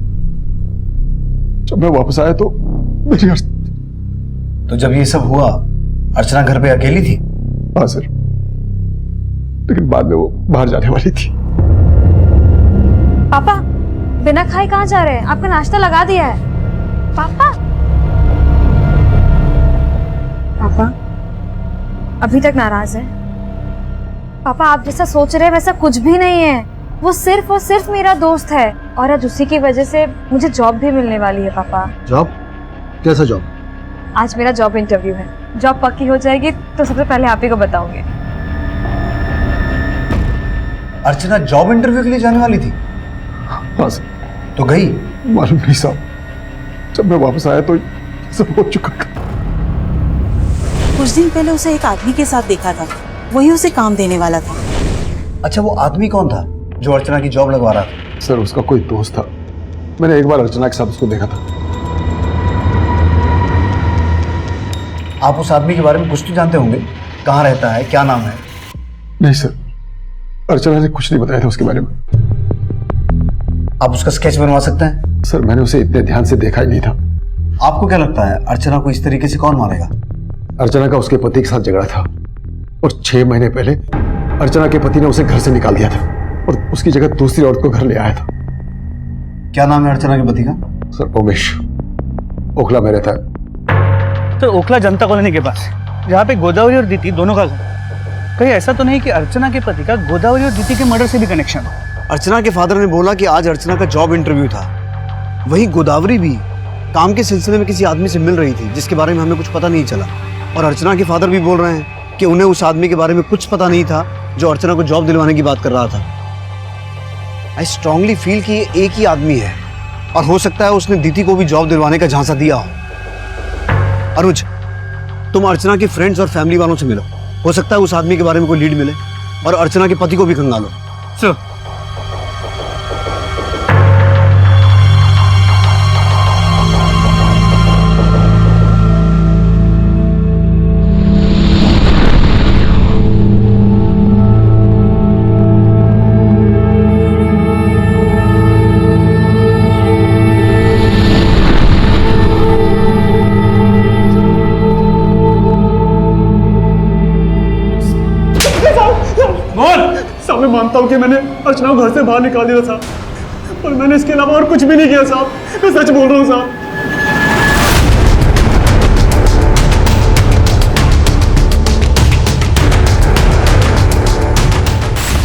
जब मैं वापस आया तो मेरी तो जब ये सब हुआ अर्चना घर पे अकेली थी? हाँ सर, लेकिन बाद में वो बाहर जाने वाली थी। पापा, बिना खाए कहाँ जा रहे हैं? आपका नाश्ता लगा दिया है। पापा पापा अभी तक नाराज है? पापा आप जैसा सोच रहे हैं वैसा कुछ भी नहीं है। वो सिर्फ और सिर्फ मेरा दोस्त है और आज उसी की वजह से मुझे जॉब भी मिलने वाली है। पापा जॉब? कैसा जॉब? आज मेरा जॉब इंटरव्यू है। जॉब पक्की हो जाएगी तो सबसे पहले आप ही को बताऊंगी। अर्चना जॉब इंटरव्यू के लिए जाने वाली थी? हाँ सर। तो गई? मालूम नहीं साहब, जब मैं वापस आया तो सब हो चुका था। कुछ दिन पहले उसे एक आदमी के साथ देखा था, वही उसे काम देने वाला था। अच्छा, वो आदमी कौन था जो अर्चना की जॉब लगवा रहा था? सर उसका कोई दोस्त था, मैंने एक बार अर्चना के साथ उसको देखा था। आप उस आदमी के बारे में कुछ तो जानते होंगे? कहाँ रहता है, क्या नाम है? नहीं सर, अर्चना ने कुछ नहीं बताया था उसके बारे में। आप उसका स्केच बनवा सकते हैं? सर मैंने उसे इतने ध्यान से देखा ही नहीं था। आपको क्या लगता है अर्चना को इस तरीके से कौन मारेगा? अर्चना का उसके पति के साथ झगड़ा था और 6 महीने पहले अर्चना के पति ने उसे घर से निकाल दिया था और उसकी जगह दूसरी औरत को घर ले आया था। क्या नाम है अर्चना के पति का? सर उमेश, ओखला में रहता है। तो ओखला जनता कॉलोनी के पास, जहाँ पे गोदावरी और दीदी दोनों का घर। कहीं ऐसा तो नहीं कि अर्चना के पति का गोदावरी और दीदी के मर्डर से भी कनेक्शन हो? अर्चना के फादर ने बोला कि आज अर्चना का जॉब इंटरव्यू था। वही गोदावरी भी काम के सिलसिले में किसी आदमी से मिल रही थी जिसके बारे में हमें कुछ पता नहीं चला। और अर्चना के फादर भी बोल रहे हैं कि उन्हें उस आदमी के बारे में कुछ पता नहीं था जो अर्चना को जॉब दिलवाने की बात कर रहा था। आई स्ट्रांगली फील कि ये एक ही आदमी है और हो सकता है उसने दीदी को भी जॉब दिलवाने का झांसा दिया हो। अनुज, तुम अर्चना के फ्रेंड्स और फैमिली वालों से मिलो, हो सकता है उस आदमी के बारे में कोई लीड मिले और अर्चना के पति को भी खंगालो। सर साहब मैं मानता हूँ कि मैंने अर्चना को घर से बाहर निकाल दिया था, पर मैंने इसके अलावा और कुछ भी नहीं किया साहब, मैं सच बोल रहा हूँ साहब।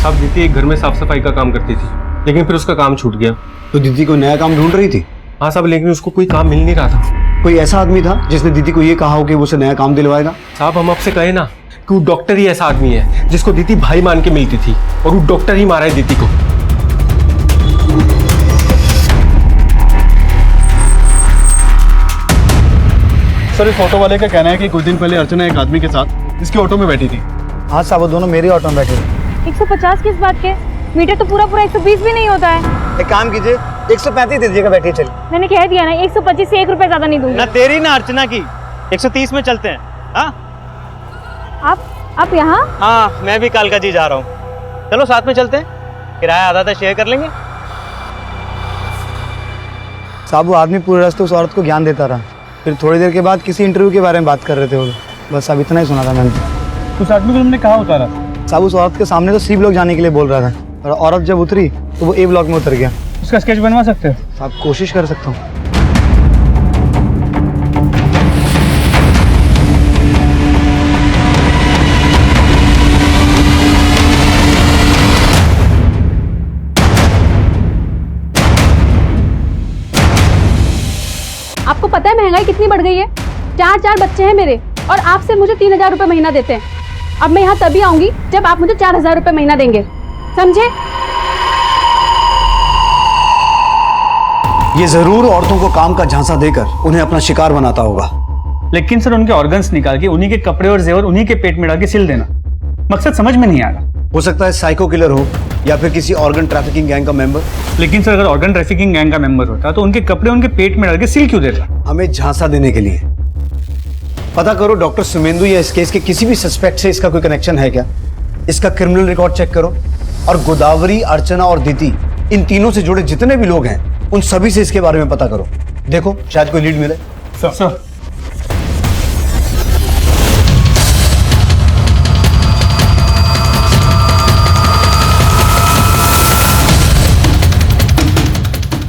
साहब दीदी एक घर में साफ सफाई का काम करती थी, लेकिन फिर उसका काम छूट गया। तो दीदी को नया काम ढूंढ रही थी? हाँ साहब, लेकिन उसको कोई काम मिल नहीं रहा था। कोई ऐसा आदमी था जिसने दीदी को ये कहा हो कि वो उसे नया काम दिलवाएगा? साहब हम आपसे कहे ना कि वो डॉक्टर ही ऐसा आदमी है जिसको दीदी भाई मान के मिलती थी और वो डॉक्टर ही मारा है दीदी को। सर इस ऑटो वाले का कहना है कि कुछ दिन पहले अर्चना एक आदमी के साथ इसके ऑटो में बैठी थी। हाँ साहब, वो दोनों मेरे ऑटो में बैठे थे। 150 किस बात के? मीटर तो पूरा 120 भी नहीं होता है। एक काम कीजिए, 135 दे दीजिएगा, बैठिए चलिए। मैंने कह दिया ना 125 से 1 रुपए ज्यादा नहीं दूंगी। ना तेरी ना अर्चना की, 130 में चलते हैं। हाँ आप यहाँ? हाँ मैं भी कालका जी जा रहा हूँ, चलो साथ में चलते हैं, किराया आधा शेयर कर लेंगे। साहब वो आदमी पूरे रास्ते उस औरत को ज्ञान देता रहा, फिर थोड़ी देर के बाद किसी इंटरव्यू के बारे में बात कर रहे थे वो लोग। बस अब इतना ही सुना था मैंने। उस आदमी को तुमने कहाँ उतारा? साहब उस औरत के सामने तो सी ब्लॉक जाने के लिए बोल रहा था और औरत जब उतरी तो वो ए ब्लॉक में उतर गया। उसका स्केच बनवा सकते हो? साहब कोशिश कर सकता हूँ। आपको पता है महंगाई कितनी बढ़ गई है? 4 बच्चे हैं मेरे और आपसे मुझे 3000 रुपए महीना देते हैं। अब मैं यहाँ तभी आऊंगी जब आप मुझे 4000 रुपए महीना देंगे, समझे? ये जरूर औरतों को काम का झांसा देकर उन्हें अपना शिकार बनाता होगा। लेकिन सर उनके ऑर्गन्स निकाल के उन्हीं के कपड़े और जेवर उन्हीं के पेट में डाल के सिल देना, मकसद समझ में नहीं आ रहा। हो सकता है साइको किलर हो या फिर किसी ऑर्गन ट्रैफिकिंग गैंग का मेंबर। लेकिन सर अगर ऑर्गन ट्रैफिकिंग गैंग का मेंबर होता तो उनके कपड़े उनके पेट में डाल के सिल क्यों देता? हमें झांसा देने के लिए। पता करो डॉक्टर सुमेंदु या इस केस के किसी भी सस्पेक्ट से इसका कोई कनेक्शन है क्या? इसका क्रिमिनल रिकॉर्ड चेक करो और गोदावरी, अर्चना और दीदी, इन तीनों से जुड़े जितने भी लोग हैं उन सभी से इसके बारे में पता करो। देखो शायद कोई लीड मिले। सर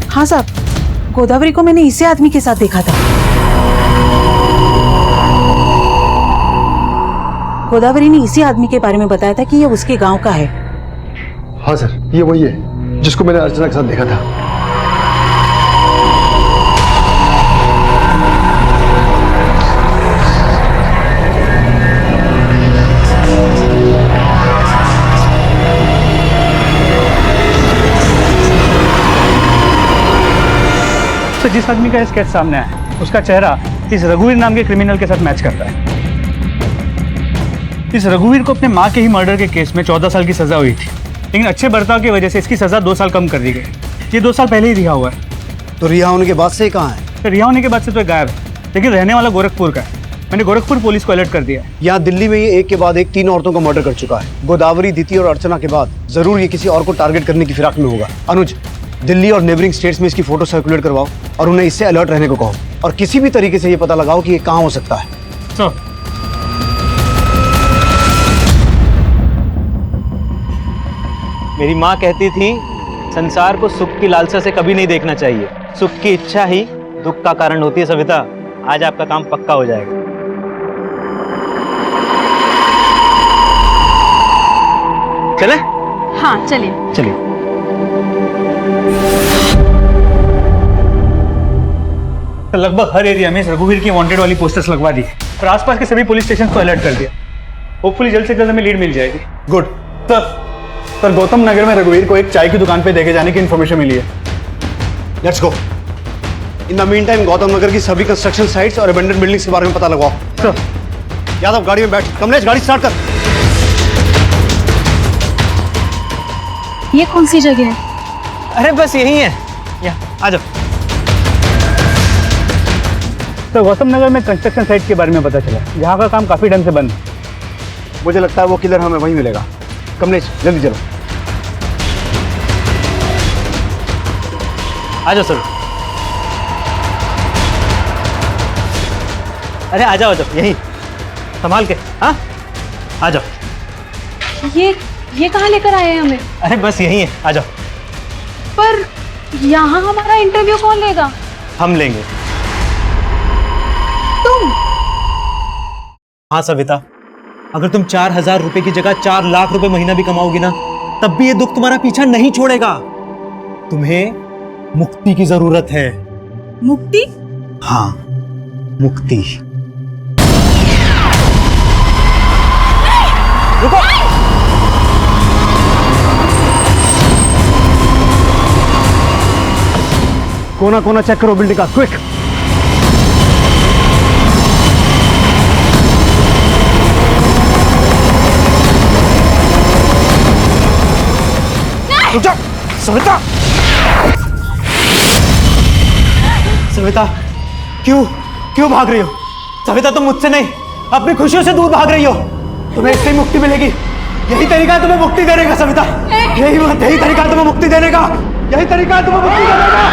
हाँ साहब, गोदावरी को मैंने इसी आदमी के साथ देखा था। गोदावरी ने इसी आदमी के बारे में बताया था कि ये उसके गांव का है। हाँ सर, ये वही है जिसको मैंने अर्चना के साथ देखा था। तो जिस आदमी का स्केच सामने आया उसका चेहरा इस रघुवीर नाम के क्रिमिनल के साथ मैच करता है। इस रघुवीर को अपने माँ के ही मर्डर के केस में 14 साल की सजा हुई थी, लेकिन अच्छे बर्ताव की वजह से इसकी सजा 2 साल कम कर दी गई। ये 2 साल पहले ही रिहा हुआ है। तो रिहा होने के बाद से कहाँ है? तो रिहा होने के बाद से तो गायब है, लेकिन रहने वाला गोरखपुर का है। मैंने गोरखपुर पुलिस को अलर्ट कर दिया है। यहाँ दिल्ली में ये एक के बाद एक 3 औरतों का मर्डर कर चुका है। गोदावरी, दीति और अर्चना के बाद जरूर ये किसी और को टारगेट करने की फिराक में होगा। अनुज, दिल्ली और नेबरिंग स्टेट्स में इसकी फोटो सर्कुलेट करवाओ और उन्हें इससे अलर्ट रहने को कहो, और किसी भी तरीके से ये पता लगाओ कि ये कहाँ हो सकता है। मेरी माँ कहती थी संसार को सुख की लालसा से कभी नहीं देखना चाहिए। सुख की इच्छा ही दुख का कारण होती है। सविता, आज आपका काम पक्का हो जाएगा। चले? हाँ चलिए। चलिए। तो लगभग हर एरिया में इस रघुवीर की वांटेड वाली पोस्टर्स लगवा दी और आसपास के सभी पुलिस स्टेशन को अलर्ट कर दिया। होपफुली जल्द से जल्द हमें लीड मिल जाएगी। गुड सर, गौतम नगर में रघुवीर को एक चाय की दुकान पे देखे जाने की इन्फॉर्मेशन मिली है। Let's go. In the mean time Gautam Nagar की सभी कंस्ट्रक्शन साइट्स और अबेंडन बिल्डिंग्स के बारे में पता लगाओ। सर। यादव, गाड़ी में बैठ। कमलेश, गाड़ी स्टार्ट कर। ये कौन सी जगह है? अरे बस यही है, यहाँ आ जाओ। तो गौतम नगर में कंस्ट्रक्शन साइट के बारे में पता चला, जहाँ का काम काफी ढंग से बंद है। मुझे लगता है वो किलर हमें वहीं मिलेगा। कमलेश, जल्दी चलो। आ जाओ सर। अरे आ जाओ, यहीं संभाल के। हाँ, आ जाओ। ये कहाँ लेकर आए हैं हमें? अरे बस यही है, आ जाओ। पर यहाँ हमारा इंटरव्यू कौन लेगा? हम लेंगे। तुम? हाँ सविता, अगर तुम 4,000 रुपए की जगह 4 लाख रुपए महीना भी कमाओगी ना, तब भी ये दुख तुम्हारा पीछा नहीं छोड़ेगा। तुम्हें मुक्ति की जरूरत है। मुक्ति? हाँ, मुक्ति। रुको। कोना कोना चेक करो बिल्डिंग का, क्विक। सविता, सविता, क्यों भाग रही हो? सविता, तुम मुझसे नहीं, अपनी खुशियों से दूर भाग रही हो। तुम्हें इससे ही मुक्ति मिलेगी। यही तरीका है तुम्हें मुक्ति देने का सविता। यही तरीका है तुम्हें मुक्ति देने का। यही तरीका है तुम्हें मुक्ति देने का।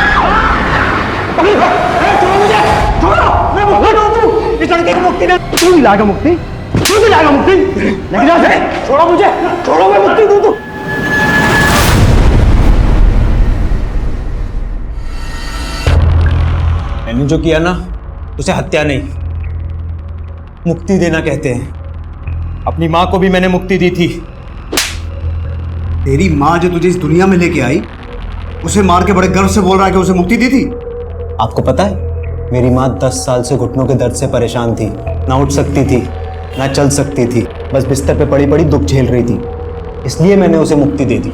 छोड़ो मुझे, छोड़ो, मैं मुक्ति दूँ। इस लड़के को मुक्ति दे। तू भी लाएगा मुक्ति? तू भी लाएगा मुक्ति? लेकिन यहाँ से छोड़ो मुझे, छोड़ो, मैं मुक्ति दूँ। तू मैंने जो किया ना, उसे हत्या नहीं, मुक्ति देना कहते हैं। अपनी माँ को भी मैंने मुक्ति दी थी। तेरी माँ जो तुझे इस दुनिया में लेके आई, उसे मार के बड़े गर्व से बोल रहा है कि उसे मुक्ति दी थी। आपको पता है, मेरी माँ 10 साल से घुटनों के दर्द से परेशान थी। ना उठ सकती थी, ना चल सकती थी, बस बिस्तर पे पड़ी पड़ी दुख झेल रही थी। इसलिए मैंने उसे मुक्ति दे दी।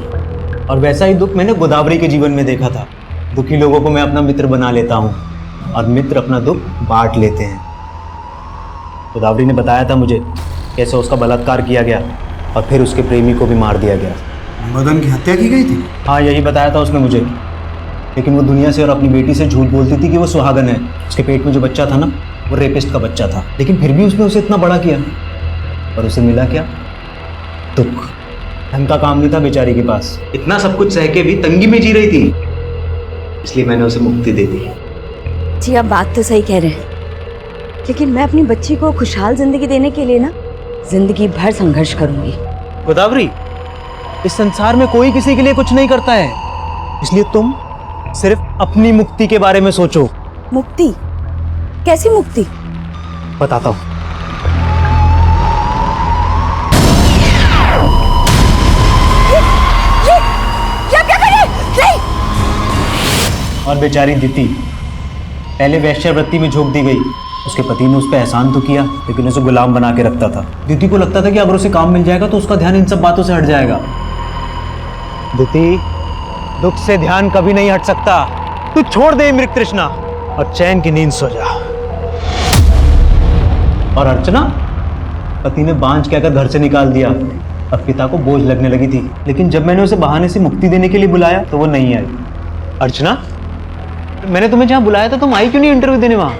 और वैसा ही दुख मैंने गोदावरी के जीवन में देखा था। दुखी लोगों को मैं अपना मित्र बना लेता हूँ और मित्र अपना दुख बांट लेते हैं। गोदावरी ने बताया था मुझे कैसे उसका बलात्कार किया गया और फिर उसके प्रेमी को भी मार दिया गया। मदन की हत्या की गई थी? हाँ, यही बताया था उसने मुझे। लेकिन वो दुनिया से और अपनी बेटी से झूठ बोलती थी कि वो सुहागन है। उसके पेट में जो बच्चा था ना, वो रेपिस्ट का बच्चा था। लेकिन फिर भी उसने उसे इतना बड़ा किया, और उसे मिला क्या? दुख। ढंग का काम नहीं था बेचारी के पास। इतना सब कुछ सह के भी तंगी में जी रही थी, इसलिए मैंने उसे मुक्ति दे दी। जी, आप बात तो सही कह रहे हैं, लेकिन मैं अपनी बच्ची को खुशहाल जिंदगी देने के लिए ना जिंदगी भर संघर्ष करूंगी। गोदावरी, इस संसार में कोई किसी के लिए कुछ नहीं करता है, इसलिए तुम सिर्फ अपनी मुक्ति के बारे में सोचो। मुक्ति? कैसी मुक्ति? बताता हूं। ये क्या कर रहे हैं? नहीं! और बेचारी दीति पहले वेश्यावृत्ति में झोंक दी गई। उसके पति ने उस पर एहसान तो किया, लेकिन उसे गुलाम बना के रखता था। दीति को लगता था कि अगर उसे काम मिल जाएगा तो उसका ध्यान इन सब बातों से हट जाएगा। दीति, दुख से ध्यान कभी नहीं हट सकता। तू छोड़ दे मृग तृष्णा और चैन की नींद सो जा। और अर्चना, पति ने बांझ कहकर घर से निकाल दिया। अब पिता को बोझ लगने लगी थी, लेकिन जब मैंने उसे बहाने से मुक्ति देने के लिए बुलाया तो वो नहीं आई। अर्चना, मैंने तुम्हें जहां बुलाया था तुम आई क्यों नहीं इंटरव्यू देने? वहां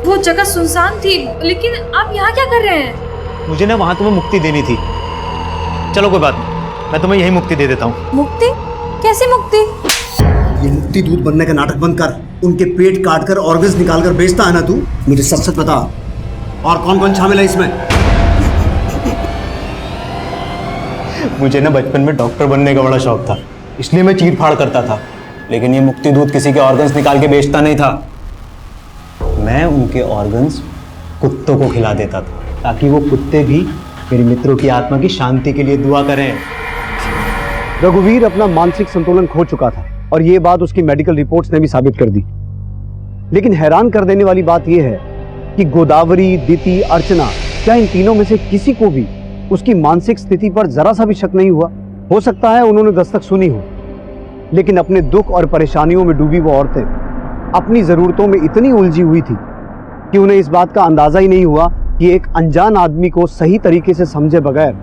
वो जगह सुनसान थी, लेकिन आप यहाँ क्या कर रहे हैं? मुझे ना वहां तुम्हें मुक्ति देनी थी। चलो कोई बात नहीं, मैं तुम्हें यही मुक्ति दे देता हूँ। मुक्ति? कैसी मुक्ति? ये मुक्ति दूत बनने का नाटक बंद कर। उनके पेट काट कर ऑर्गन्स निकाल कर बेचता है ना तू? मुझे सच सच बता, और कौन कौन शामिल है इसमें? मुझे ना बचपन में डॉक्टर बनने का बड़ा शौक था, इसलिए मैं चीर फाड़ करता था। लेकिन ये मुक्ति दूत किसी के ऑर्गन्स निकाल के बेचता नहीं था। मैं उनके ऑर्गन्स कुत्तों को खिला देता था, ताकि वो कुत्ते भी मेरे मित्रों की आत्मा की शांति के लिए दुआ करें। रघुवीर अपना मानसिक संतुलन खो चुका था और ये बात उसकी मेडिकल रिपोर्ट्स ने भी साबित कर दी। लेकिन हैरान कर देने वाली बात यह है कि गोदावरी, दीति, अर्चना, क्या इन तीनों में से किसी को भी उसकी मानसिक स्थिति पर जरा सा भी शक नहीं हुआ? हो सकता है उन्होंने दस्तक सुनी हो, लेकिन अपने दुख और परेशानियों में डूबी वो औरतें अपनी जरूरतों में इतनी उलझी हुई थी कि उन्हें इस बात का अंदाजा ही नहीं हुआ कि एक अनजान आदमी को सही तरीके से समझे बगैर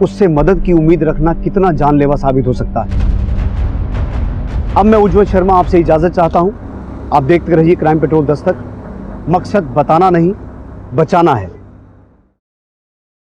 उससे मदद की उम्मीद रखना कितना जानलेवा साबित हो सकता है। अब मैं उज्जवल शर्मा आपसे इजाजत चाहता हूं। आप देखते रहिए क्राइम पेट्रोल दस्तक। मकसद बताना नहीं, बचाना है।